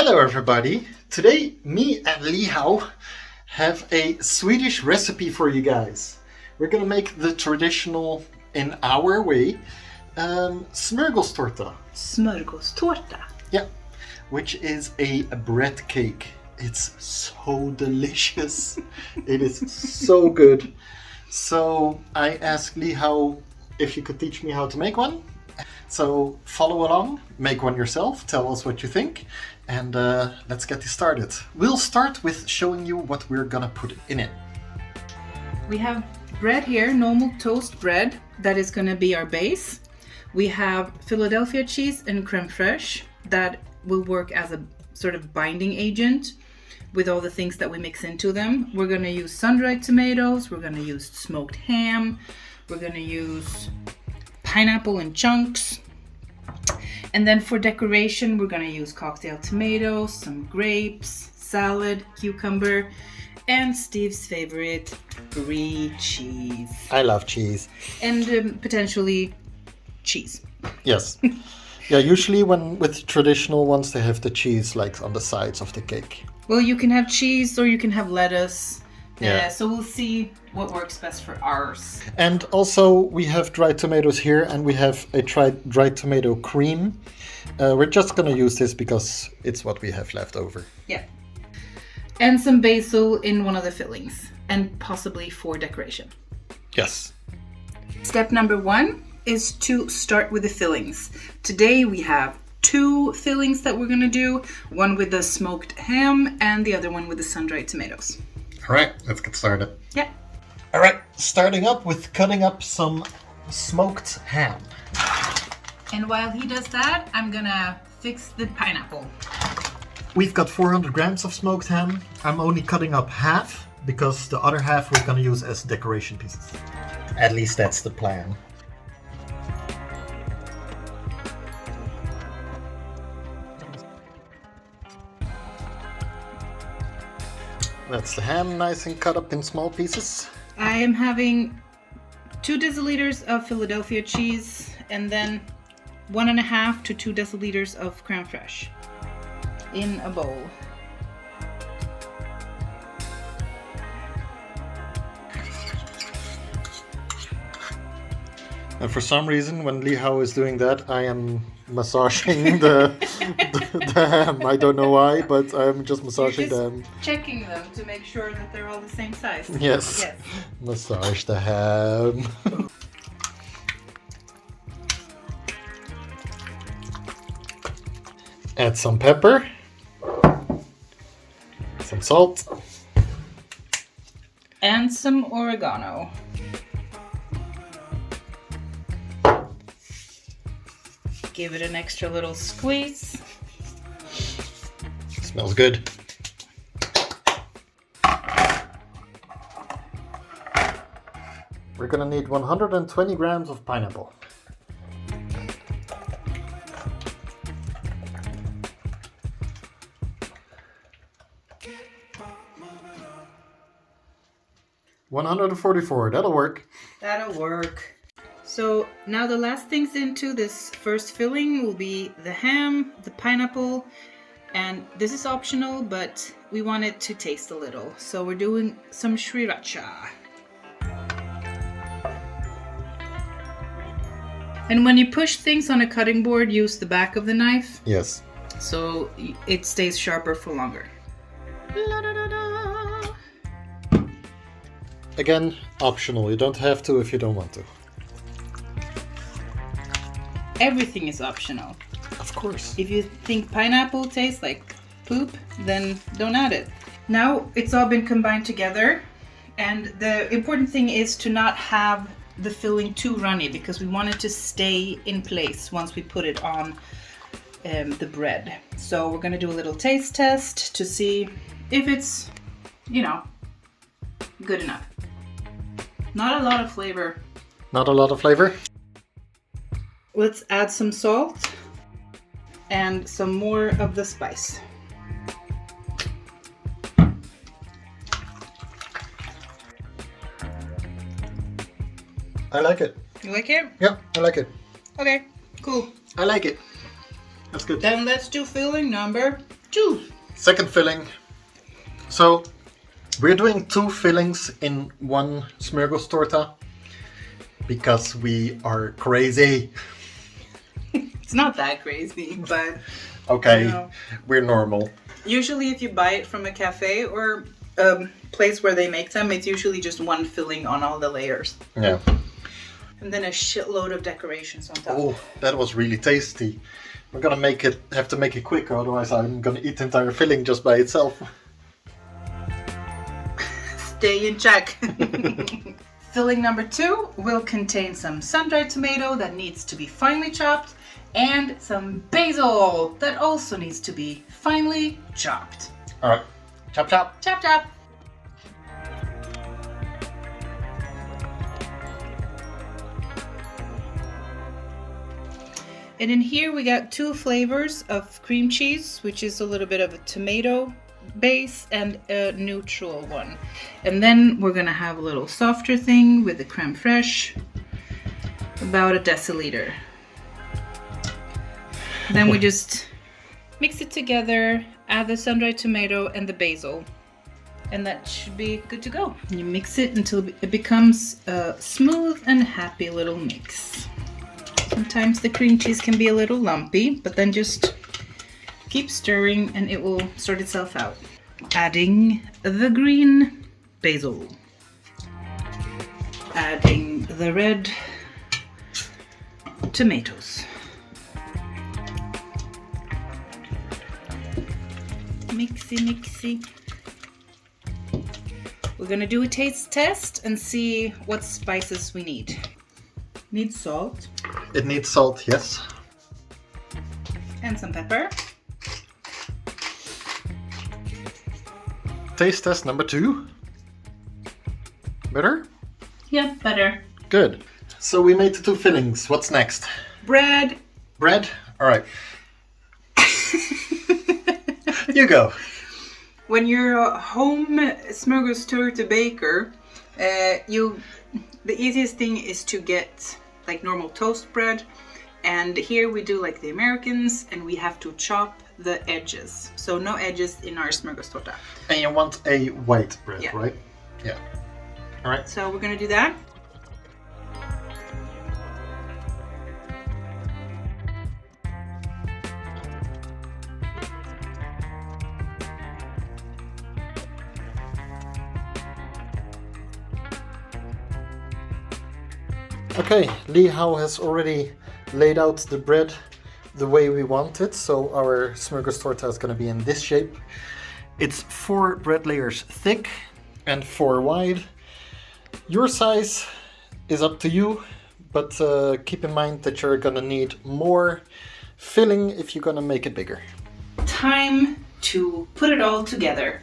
Hello everybody! Today me and Lihao have a Swedish recipe for you guys. We're gonna make the traditional, in our way, smörgåstårta. Smörgåstårta? Yeah, which is a bread cake. It's so delicious. It is so good. So I asked Lihao if you could teach me how to make one. So follow along, make one yourself, tell us what you think, and let's get this started. We'll start with showing you what we're gonna put in it. We have bread here, normal toast bread, that is gonna be our base. We have Philadelphia cheese and creme fraiche that will work as a sort of binding agent with all the things that we mix into them. We're gonna use sun-dried tomatoes, we're gonna use smoked ham, we're gonna use pineapple in chunks. And then for decoration, we're gonna use cocktail tomatoes, some grapes, salad, cucumber, and Steve's favorite, brie cheese. I love cheese. And potentially cheese. Yes. Yeah, usually with traditional ones, they have the cheese like on the sides of the cake. Well, you can have cheese or you can have lettuce. Yeah. So we'll see what works best for ours. And also we have dried tomatoes here, and we have a dried tomato cream. We're just gonna use this because it's what we have left over. Yeah. And some basil in one of the fillings, and possibly for decoration. Yes. Step number 1 is to start with the fillings. Today we have 2 fillings that we're gonna do, one with the smoked ham and the other one with the sun-dried tomatoes. All right, let's get started. Yeah. All right, starting up with cutting up some smoked ham. And while he does that, I'm gonna fix the pineapple. We've got 400 grams of smoked ham. I'm only cutting up half because the other half we're gonna use as decoration pieces. At least that's the plan. That's the ham, nice and cut up in small pieces. I am having 2 deciliters of Philadelphia cheese and then 1.5 to 2 deciliters of creme fraiche in a bowl. And for some reason, when Lihao is doing that, I am massaging the ham. I don't know why, but I'm just massaging You're them. Checking them to make sure that they're all the same size. Yes. Massage the ham. Add some pepper, some salt, And some oregano. Give it an extra little squeeze. Smells good. We're gonna need 120 grams of pineapple. $144, that'll work. That'll work. So now the last things into this first filling will be the ham, the pineapple, and this is optional, but we want it to taste a little. So we're doing some sriracha. And when you push things on a cutting board, use the back of the knife. Yes. So it stays sharper for longer. Again, optional. You don't have to if you don't want to. Everything is optional. Of course. If you think pineapple tastes like poop, then don't add it. Now it's all been combined together, and the important thing is to not have the filling too runny because we want it to stay in place once we put it on the bread. So we're gonna do a little taste test to see if it's, good enough. Not a lot of flavor. Not a lot of flavor? Let's add some salt and some more of the spice. I like it. You like it? Yeah, I like it. Okay, cool. I like it. That's good. Then let's do filling number 2. Second filling. So we're doing 2 fillings in one smörgåstårta because we are crazy. It's not that crazy, but Okay, you know. we're normal. Usually if you buy it from a cafe or a place where they make them, it's usually just one filling on all the layers. Yeah. And then a shitload of decorations on top. Oh, that was really tasty. We're gonna have to make it quicker, otherwise I'm gonna eat the entire filling just by itself. Stay in check. Filling number 2 will contain some sun-dried tomato that needs to be finely chopped and some basil that also needs to be finely chopped. All right, chop chop. Chop chop. And in here we got 2 flavors of cream cheese, which is a little bit of a tomato base and a neutral one. And then we're gonna have a little softer thing with the creme fraiche, about a deciliter. Then we just mix it together, add the sun-dried tomato and the basil, and that should be good to go. You mix it until it becomes a smooth and happy little mix. Sometimes the cream cheese can be a little lumpy, but then just keep stirring and it will sort itself out. Adding the green basil. Adding the red tomatoes. Mixy, mixy. We're gonna do a taste test and see what spices we need. Need salt. It needs salt, yes. And some pepper. Taste test number 2. Better? Yeah, better. Good. So we made the 2 fillings. What's next? Bread. Bread? All right. You go. When you're a home smörgåstårta baker, the easiest thing is to get like normal toast bread, and here we do like the Americans, and we have to chop the edges. So no edges in our smörgåstårta. And you want a white bread, Yeah. right? Yeah. All right. So we're gonna do that. Okay, Lee Howe has already laid out the bread the way we want it, so our smörgåstårta is going to be in this shape. It's 4 bread layers thick and 4 wide. Your size is up to you, but keep in mind that you're going to need more filling if you're going to make it bigger. Time to put it all together.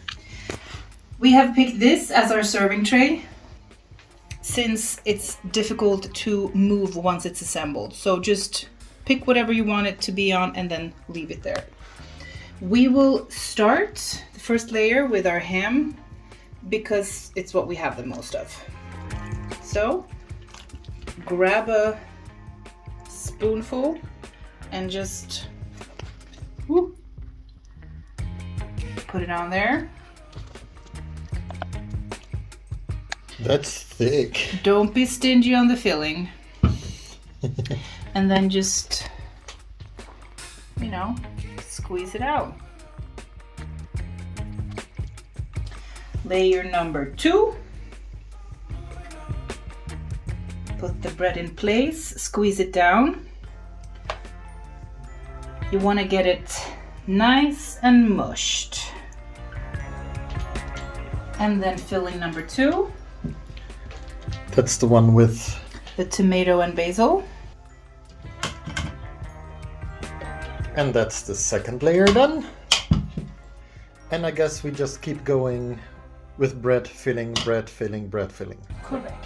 We have picked this as our serving tray, since it's difficult to move once it's assembled. So just pick whatever you want it to be on and then leave it there. We will start the first layer with our ham because it's what we have the most of. So grab a spoonful and just put it on there. That's thick. Don't be stingy on the filling. And then just, squeeze it out. Layer number 2. Put the bread in place, squeeze it down. You want to get it nice and mushed. And then filling number 2. That's the one with the tomato and basil. And that's the second layer done. And I guess we just keep going with bread filling, bread filling, bread filling. Correct.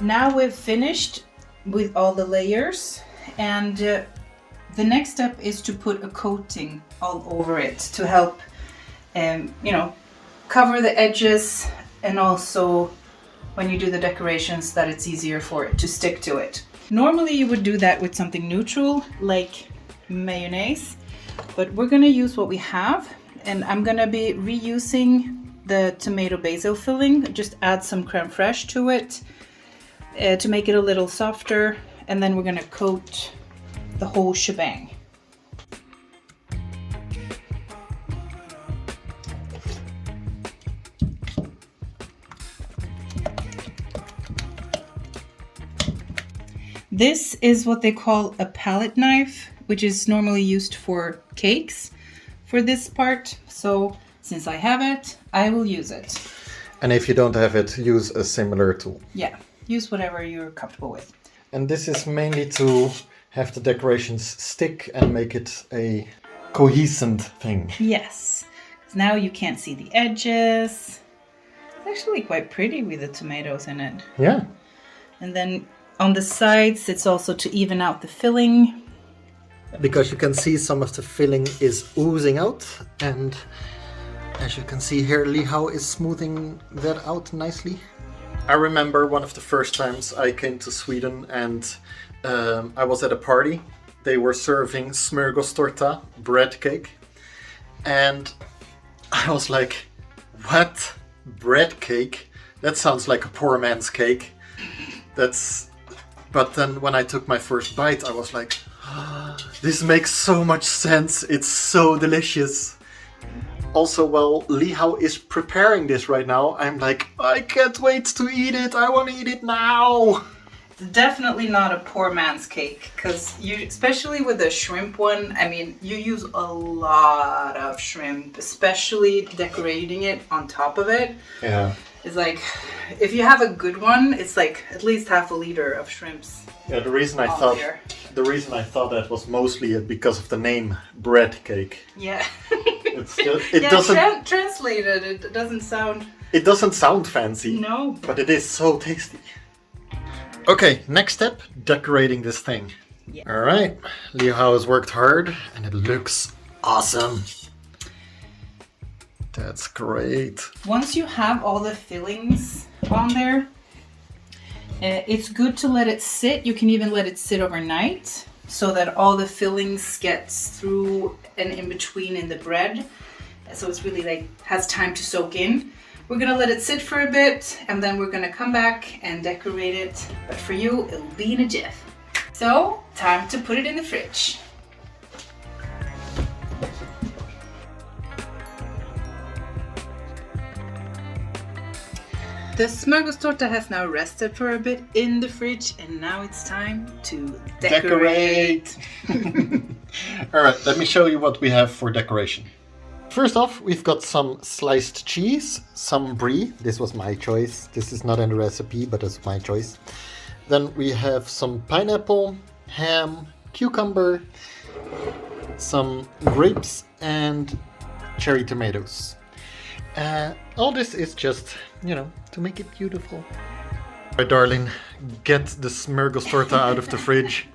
Now we've finished with all the layers, and the next step is to put a coating all over it to help cover the edges, and also when you do the decorations that it's easier for it to stick to it. Normally you would do that with something neutral like mayonnaise, but we're gonna use what we have, and I'm gonna be reusing the tomato basil filling. Just add some creme fraiche to it to make it a little softer, and then we're gonna coat the whole shebang. This is what they call a palette knife, which is normally used for cakes for this part. So since I have it, I will use it. And if you don't have it, use a similar tool. Yeah, use whatever you're comfortable with. And this is mainly to have the decorations stick and make it a cohesive thing. Yes, now you can't see the edges. It's actually quite pretty with the tomatoes in it. Yeah. And then on the sides, it's also to even out the filling. Because you can see some of the filling is oozing out, and as you can see here, Lihao is smoothing that out nicely. I remember one of the first times I came to Sweden, and I was at a party. They were serving smörgåstårta, bread cake, and I was like, what? Bread cake? That sounds like a poor man's cake. But then when I took my first bite, I was like, this makes so much sense. It's so delicious. Also, while Lihao is preparing this right now, I'm like, I can't wait to eat it. I want to eat it now. It's definitely not a poor man's cake, because you, especially with the shrimp one, I mean, you use a lot of shrimp, especially decorating it on top of it. Yeah. It's like, if you have a good one, it's like at least half a liter of shrimps. Yeah, the reason I thought that was mostly because of the name bread cake. Yeah. It doesn't translated. It doesn't sound. It doesn't sound fancy. No. But it is so tasty. Okay, next step, decorating this thing. Yeah. All right, Lihao has worked hard, and it looks awesome. That's great. Once you have all the fillings on there, it's good to let it sit. You can even let it sit overnight so that all the fillings gets through and in between in the bread. So it's really like has time to soak in. We're gonna let it sit for a bit, and then we're gonna come back and decorate it. But for you, it'll be in a jiff. So, time to put it in the fridge. The smörgåstårta has now rested for a bit in the fridge, and now it's time to decorate. All right, let me show you what we have for decoration. First off, we've got some sliced cheese, some brie. This was my choice. This is not in the recipe, but it's my choice. Then we have some pineapple, ham, cucumber, some grapes, and cherry tomatoes. All this is just, to make it beautiful. All right, darling, get the smörgåstårta out of the fridge.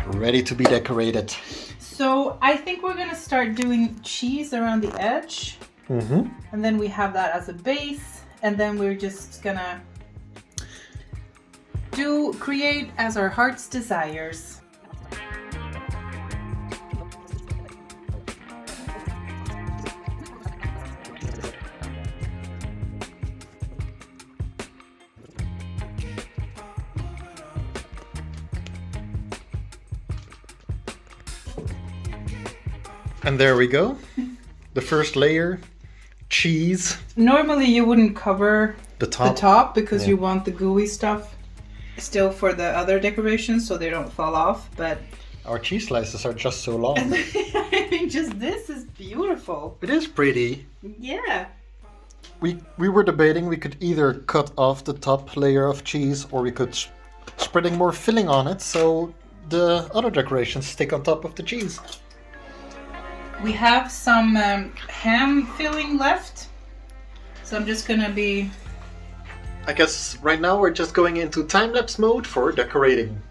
Ready to be decorated. So I think we're gonna start doing cheese around the edge. Mm-hmm. And then we have that as a base. And then we're just gonna create as our heart's desires. And there we go. The first layer, cheese. Normally you wouldn't cover The top. the top because you want the gooey stuff still for the other decorations so they don't fall off, but Our cheese slices are just so long. I think just this is beautiful. It is pretty. Yeah. We were debating we could either cut off the top layer of cheese or we could spreading more filling on it so the other decorations stick on top of the cheese. We have some ham filling left, so I'm just gonna be... I guess right now we're just going into time-lapse mode for decorating.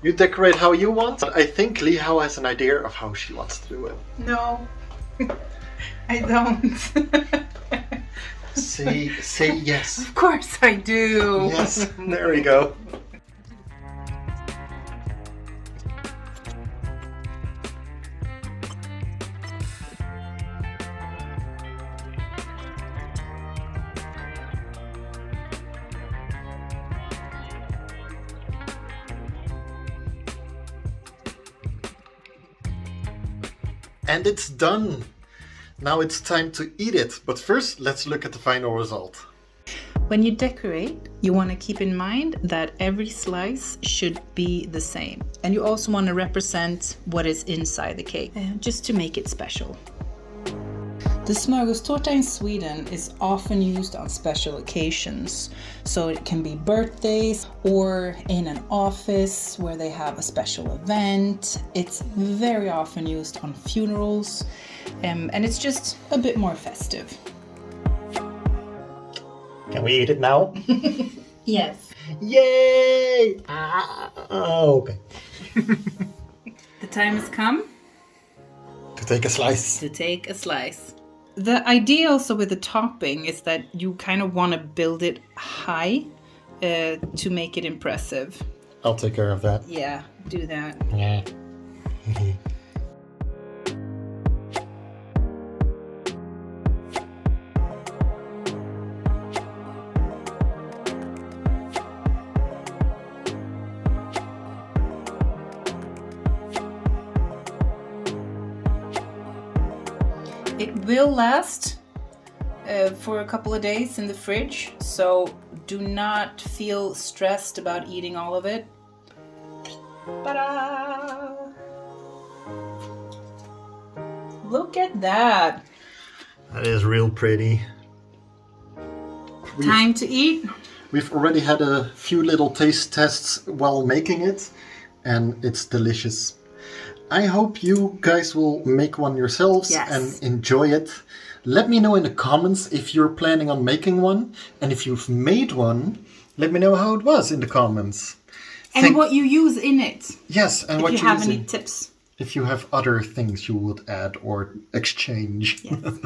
You decorate how you want, but I think Lihao has an idea of how she wants to do it. No, I don't. Say yes. Of course I do. Yes, there we go. And it's done. Now it's time to eat it. But first, let's look at the final result. When you decorate, you want to keep in mind that every slice should be the same. And you also want to represent what is inside the cake, just to make it special. The smörgåstårta in Sweden is often used on special occasions. So it can be birthdays or in an office where they have a special event. It's very often used on funerals, and it's just a bit more festive. Can we eat it now? Yes. Yay! Okay. The time has come To take a slice. to take a slice. The idea also with the topping is that you kind of want to build it high to make it impressive. I'll take care of that. Yeah, do that. Yeah. It will last for a couple of days in the fridge, so do not feel stressed about eating all of it. Ta-da! Look at that! That is real pretty. Time to eat. We've already had a few little taste tests while making it, and it's delicious. I hope you guys will make one yourselves and enjoy it. Let me know in the comments if you're planning on making one, and if you've made one, let me know how it was in the comments. And what you use in it. Yes, and if what you you have use any in- tips. If you have other things you would add or exchange. Yes.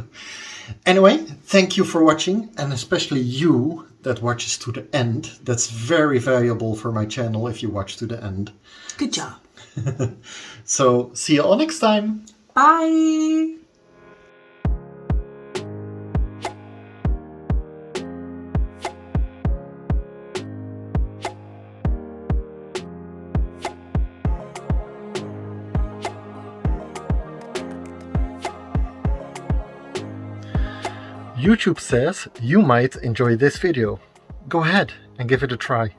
Anyway, thank you for watching, and especially you that watches to the end. That's very valuable for my channel if you watch to the end. Good job. So, see you all next time. Bye! YouTube says you might enjoy this video. Go ahead and give it a try.